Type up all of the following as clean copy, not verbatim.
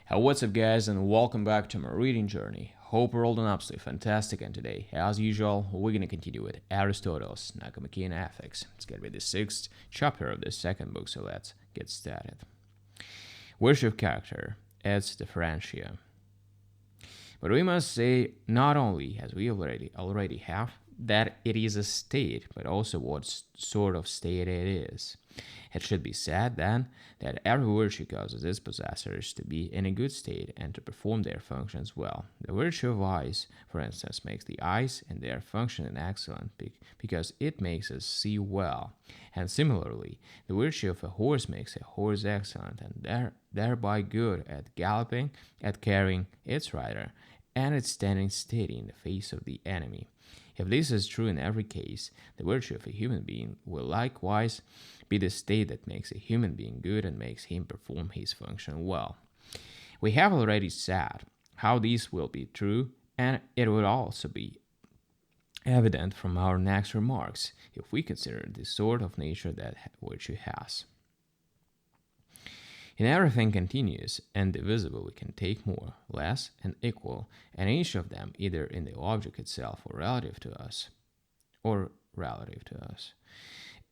What's up, guys, and welcome back to my reading journey. Hope we're all doing absolutely fantastic, and today, as usual, we're going to continue with Aristotle's Nicomachean Ethics. It's going to be the 6th chapter of the second book, so let's get started. Virtue of character, its differentia. But we must say not only, as we already have, that it is a state, but also what sort of state it is. It should be said, then, that every virtue causes its possessors to be in a good state and to perform their functions well. The virtue of eyes, for instance, makes the eyes and their function excellent because it makes us see well. And similarly, the virtue of a horse makes a horse excellent and thereby good at galloping, at carrying its rider, and at standing steady in the face of the enemy. If this is true in every case, the virtue of a human being will likewise be the state that makes a human being good and makes him perform his function well. We have already said how this will be true, and it will also be evident from our next remarks if we consider the sort of nature that virtue has. In everything continuous and divisible, we can take more, less, and equal, and each of them either in the object itself or relative to us.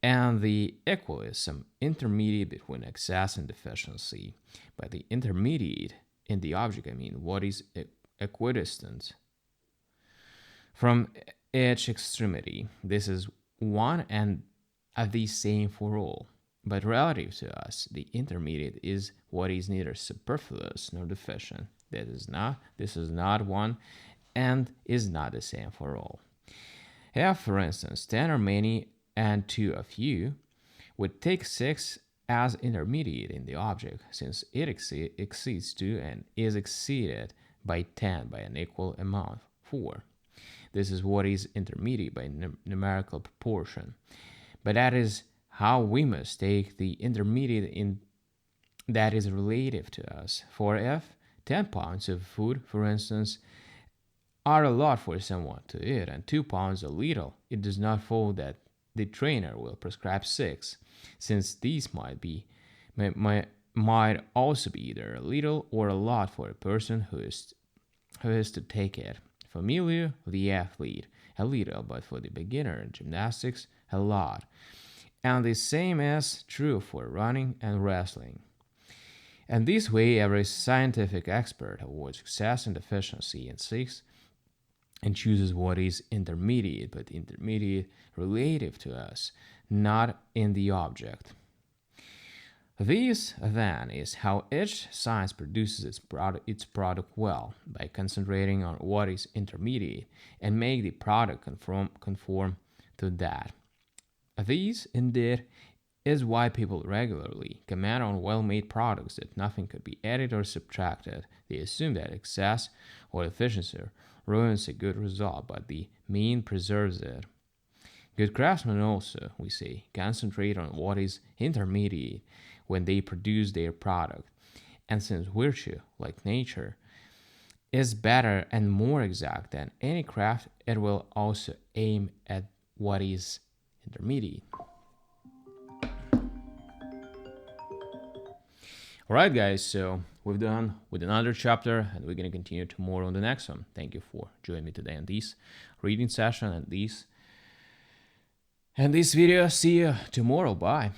And the equal is some intermediate between excess and deficiency. By the intermediate in the object, I mean what is equidistant from each extremity. This is one and the same for all. But relative to us, the intermediate is what is neither superfluous nor deficient. This is not one and is not the same for all. If, for instance, 10 are many and 2 are few, we take 6 as intermediate in the object, since it exceeds 2 and is exceeded by 10 by an equal amount, 4. This is what is intermediate by numerical proportion. But that is how we must take the intermediate in that is relative to us. For if 10 pounds of food, for instance, are a lot for someone to eat, and 2 pounds a little, it does not follow that the trainer will prescribe 6, since these might also be either a little or a lot for a person who is to take it. For Emilio, the athlete, a little, but for the beginner in gymnastics, a lot. And the same is true for running and wrestling. And this way, every scientific expert avoids excess and deficiency and seeks and chooses what is intermediate, but intermediate relative to us, not in the object. This, then, is how each science produces its product well, by concentrating on what is intermediate and make the product conform to that. This, indeed, is why people regularly comment on well-made products that nothing could be added or subtracted. They assume that excess or deficiency ruins a good result, but the mean preserves it. Good craftsmen also, we say, concentrate on what is intermediate when they produce their product. And since virtue, like nature, is better and more exact than any craft, it will also aim at what is intermediate. Alright, guys, so we've done with another chapter, and we're going to continue tomorrow on the next one. Thank you for joining me today on this reading session and this video. See you tomorrow. Bye.